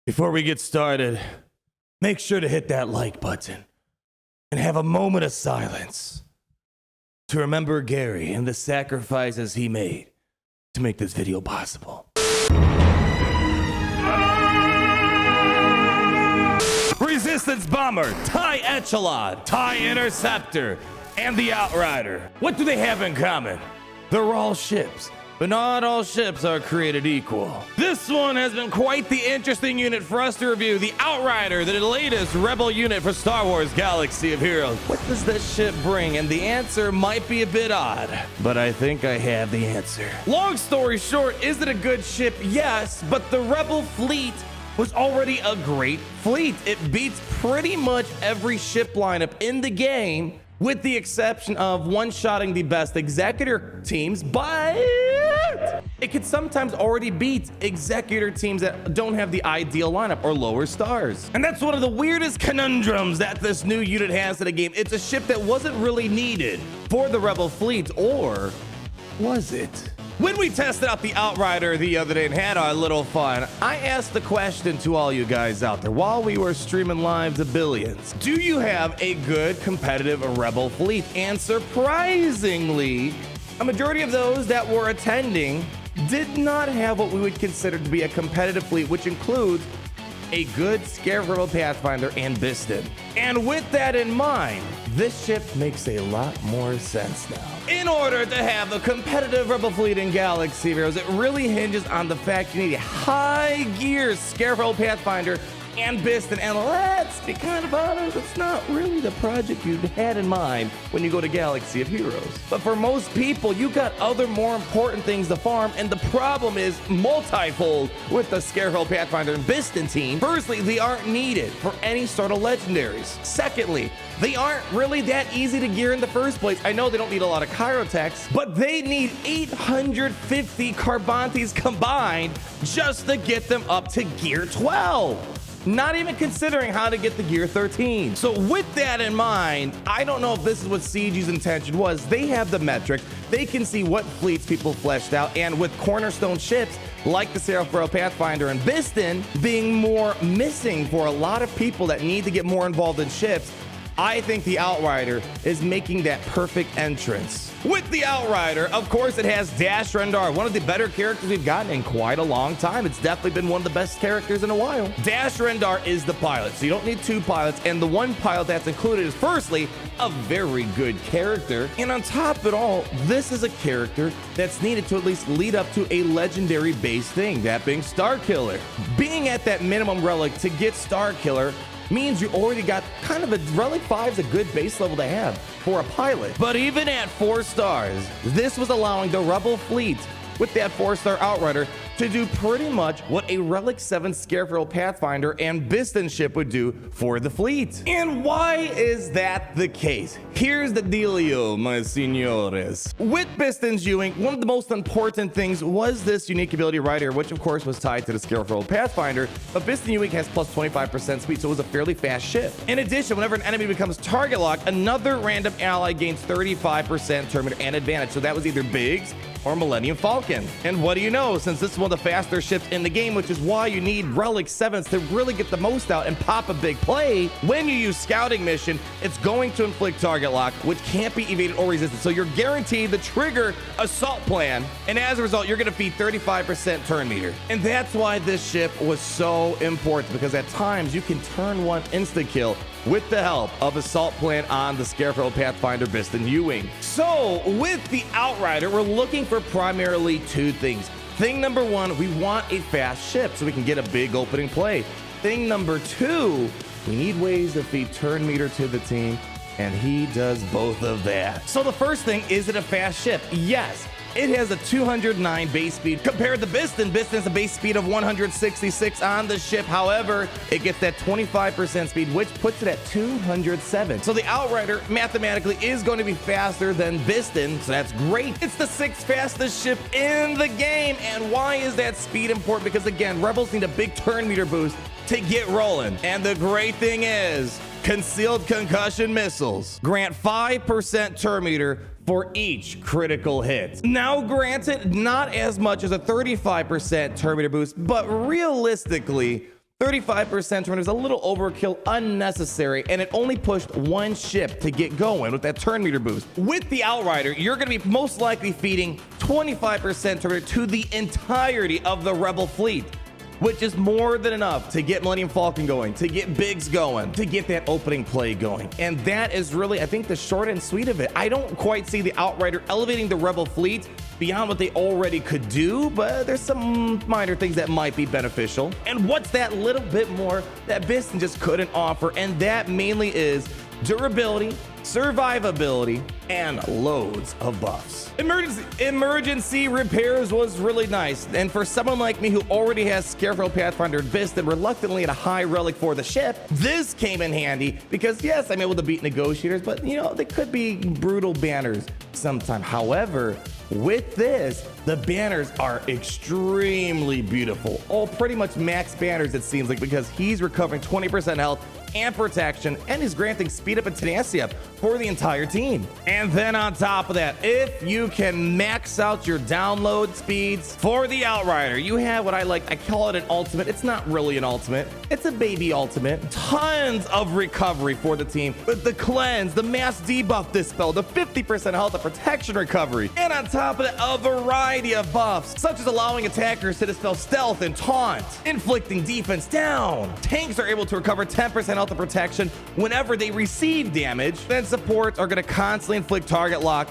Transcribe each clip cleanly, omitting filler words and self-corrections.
Before we get started, make sure to hit that like button and have a moment of silence to remember Gary and the sacrifices he made to make this video possible. Resistance Bomber, TIE Echelon, TIE Interceptor, and the Outrider. What do they have in common? They're all ships, but not all ships are created equal. This one has been quite the interesting unit for us to review. The Outrider, the latest rebel unit for Star Wars Galaxy of Heroes. What does this ship bring? And the answer might be a bit odd, but I think I have the answer. Long story short, is it a good ship? Yes, but the rebel fleet was already a great fleet. It beats pretty much every ship lineup in the game, with the exception of one-shotting the best executor teams, but it could sometimes already beat executor teams that don't have the ideal lineup or lower stars. And that's one of the weirdest conundrums that this new unit has in the game. It's a ship that wasn't really needed for the rebel fleet, or was it? When we tested out the Outrider the other day and had our little fun, I asked the question to all you guys out there while we were streaming live to billions. Do you have a good competitive rebel fleet? And surprisingly, a majority of those that were attending did not have what we would consider to be a competitive fleet, which includes a good Scandroid Pathfinder and Biston. And with that in mind, this ship makes a lot more sense now. In order to have a competitive rebel fleet in Galaxy of Heroes, it really hinges on the fact you need a high gear Scandroid Pathfinder and Biston. And let's be kind of honest, it's not really the project you had in mind when you go to Galaxy of Heroes. But for most people, you got other more important things to farm, and the problem is multifold with the Scandroid Pathfinder and Biston team. Firstly, they aren't needed for any sort of legendaries. Secondly, they aren't really that easy to gear in the first place. I know they don't need a lot of Chirotechs, but they need 850 Carbantes combined just to get them up to gear 12. Not even considering how to get the gear 13. So with that in mind, I don't know if this is what CG's intention was. They have the metric. They can see what fleets people fleshed out, and with cornerstone ships like the Scandroid Pathfinder and Biston being more missing for a lot of people that need to get more involved in ships, I think the Outrider is making that perfect entrance. With the Outrider, of course, it has Dash Rendar, one of the better characters we've gotten in quite a long time. It's definitely been one of the best characters in a while. Dash Rendar is the pilot, so you don't need two pilots, and the one pilot that's included is, firstly, a very good character, and on top of it all, this is a character that's needed to at least lead up to a legendary base thing, that being Starkiller. Being at that minimum relic to get Starkiller means you already got kind of a relic 5 is a good base level to have for a pilot. But even at 4 stars, this was allowing the rebel fleet with that 4-star Outrider to do pretty much what a relic 7 Scandroid Pathfinder and Biston ship would do for the fleet. And why is that the case? Here's the dealio, my senores. With Biston's Ewing, one of the most important things was this unique ability right here, which of course was tied to the Scandroid Pathfinder, but Biston Ewing has plus 25% speed, so it was a fairly fast ship. In addition, whenever an enemy becomes target locked, another random ally gains 35% turn meter and advantage, so that was either Biggs or Millennium Falcon. And what do you know, since this is one of the faster ships in the game, which is why you need relic 7s to really get the most out and pop a big play, when you use scouting mission, it's going to inflict target lock, which can't be evaded or resisted, so you're guaranteed to trigger assault plan, and as a result, you're going to feed 35% turn meter. And that's why this ship was so important, because at times you can turn one insta kill with the help of assault plan on the Scandroid Pathfinder Biston Ewing. So with the Outrider, we're looking for primarily two things. Thing number one, we want a fast ship so we can get a big opening play. Thing number two, we need ways to feed turn meter to the team, and he does both of that. So the first thing, is it a fast ship? Yes. It has a 209 base speed. Compared to Biston, Biston has a base speed of 166 on the ship. However, it gets that 25% speed, which puts it at 207. So the Outrider mathematically is going to be faster than Biston, so that's great. It's the 6th fastest ship in the game. And why is that speed important? Because again, Rebels need a big turn meter boost to get rolling. And the great thing is, concealed concussion missiles grant 5% turn meter for each critical hit. Now granted, not as much as a 35% turn meter boost, but realistically, 35% turn is a little overkill, unnecessary, and it only pushed one ship to get going with that turn meter boost. With the Outrider, you're going to be most likely feeding 25% turn to the entirety of the Rebel fleet, which is more than enough to get Millennium Falcon going, to get Biggs going, to get that opening play going. And that is really, I think, the short and sweet of it. I don't quite see the Outrider elevating the Rebel fleet beyond what they already could do, but there's some minor things that might be beneficial. And what's that little bit more that Biston just couldn't offer? And that mainly is durability, survivability, and loads of buffs. Emergency repairs was really nice, and for someone like me who already has Scarecrow, Pathfinder, and Biston reluctantly at a high relic for the ship, this came in handy because yes, I'm able to beat negotiators, but you know, they could be brutal banners sometime. However, with this, the banners are extremely beautiful. All pretty much max banners, it seems like, because he's recovering 20% health and protection, and is granting speed up and tenacity up for the entire team. And then on top of that, if you can max out your download speeds for the Outrider, you have what I call it an ultimate. It's not really an ultimate, it's a baby ultimate. Tons of recovery for the team with the cleanse, the mass debuff dispel, the 50% health and protection recovery, and on top of that, a variety of buffs, such as allowing attackers to dispel stealth and taunt, inflicting defense down. Tanks are able to recover 10% health and protection whenever they receive damage. Then supports are going to constantly inflict target lock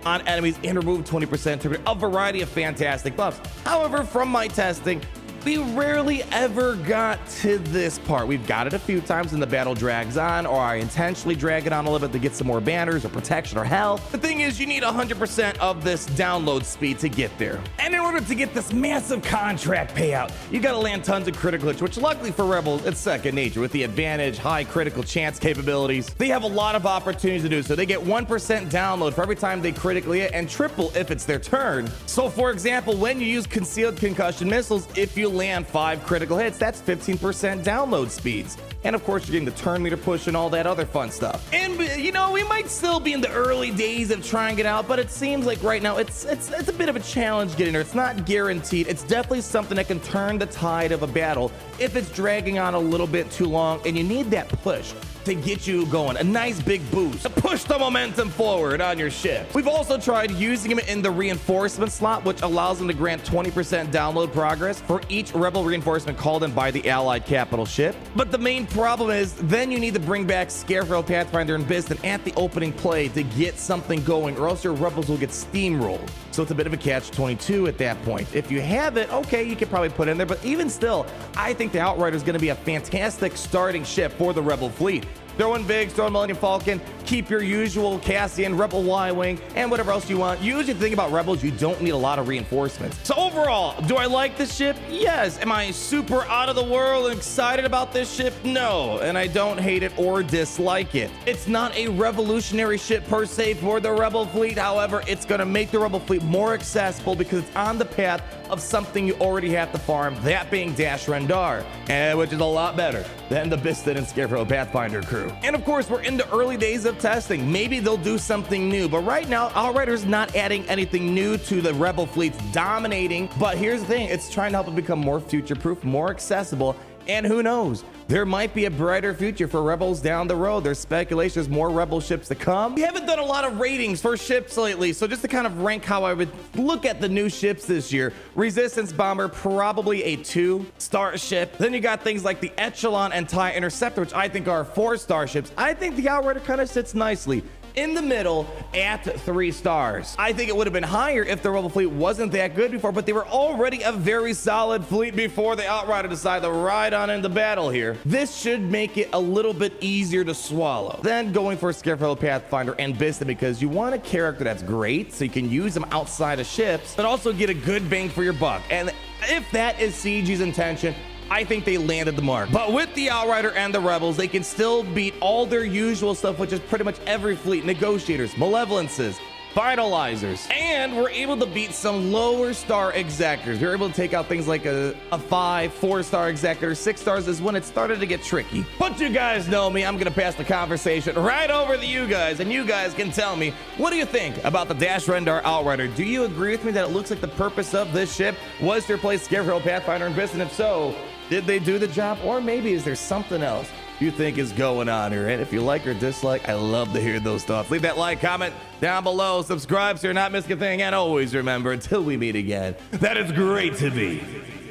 on enemies and remove 20% to a variety of fantastic buffs. However, from my testing, we rarely ever got to this part. We've got it a few times and the battle drags on, or I intentionally drag it on a little bit to get some more banners or protection or health. The thing is, you need 100% of this download speed to get there. And in order to get this massive contract payout, you gotta land tons of critical hits, which luckily for Rebels, it's second nature. With the advantage, high critical chance capabilities, they have a lot of opportunities to do so. They get 1% download for every time they critically hit, and triple if it's their turn. So for example, when you use concealed concussion missiles, if you land 5 critical hits, that's 15% download speeds. And of course, you're getting the turn meter push and all that other fun stuff. And you know, we might still be in the early days of trying it out, but it seems like right now it's a bit of a challenge getting there. It's not guaranteed. It's definitely something that can turn the tide of a battle if it's dragging on a little bit too long, and you need that push to get you going, a nice big boost to push the momentum forward on your ship. We've also tried using them in the reinforcement slot, which allows them to grant 20% download progress for each rebel reinforcement called in by the allied capital ship. But the main problem is then you need to bring back Scarecrow, Pathfinder, and Biston at the opening play to get something going, or else your rebels will get steamrolled. So it's a bit of a catch-22 at that point. If you have it, okay, you could probably put in there, but even still, I think the Outrider is going to be a fantastic starting ship for the Rebel fleet. Throw in Biggs, throw in Millennium Falcon, keep your usual Cassian, Rebel Y-Wing, and whatever else you want. Usually the thing about Rebels, you don't need a lot of reinforcements. So overall, do I like this ship? Yes. Am I super out of the world and excited about this ship? No. And I don't hate it or dislike it. It's not a revolutionary ship per se for the Rebel fleet. However, it's going to make the Rebel fleet more accessible because it's on the path of something you already have to farm, that being Dash Rendar, which is a lot better than the Biston and Scarecrow Pathfinder crew. And of course, we're in the early days of testing. Maybe they'll do something new, but right now, Outrider's not adding anything new to the Rebel fleet's dominating. But here's the thing, it's trying to help it become more future-proof, more accessible, and who knows? There might be a brighter future for Rebels down the road. There's speculation there's more Rebel ships to come. We haven't done a lot of ratings for ships lately, so just to kind of rank how I would look at the new ships this year. Resistance Bomber, probably a 2-star ship. Then you got things like the Echelon and TIE Interceptor, which I think are 4-star ships. I think the Outrider kind of sits nicely in the middle at 3 stars. I think it would have been higher if the Rebel fleet wasn't that good before, but they were already a very solid fleet before the Outrider decided to ride on into battle here. This should make it a little bit easier to swallow than going for Scarecrow, Pathfinder, and Biston, because you want a character that's great so you can use them outside of ships, but also get a good bang for your buck. And if that is CG's intention, I think they landed the mark. But with the Outrider and the Rebels, they can still beat all their usual stuff, which is pretty much every fleet: negotiators, malevolences, finalizers, and we're able to beat some lower star executors. We're able to take out things like a 4-star executor. 6 stars is when it started to get tricky. But you guys know me, I'm gonna pass the conversation right over to you guys, and you guys can tell me, what do you think about the Dash Rendar Outrider? Do you agree with me that it looks like the purpose of this ship was to replace Scarecrow, Pathfinder, and Biston? If so, Did they do the job? Or maybe is there something else you think is going on here? And if you like or dislike, I love to hear those thoughts. Leave that like, comment down below, subscribe so you're not missing a thing, and always remember, until we meet again, that it's great to be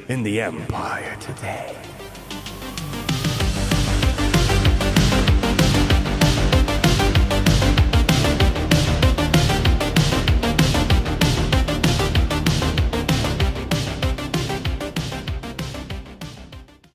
in the Empire today.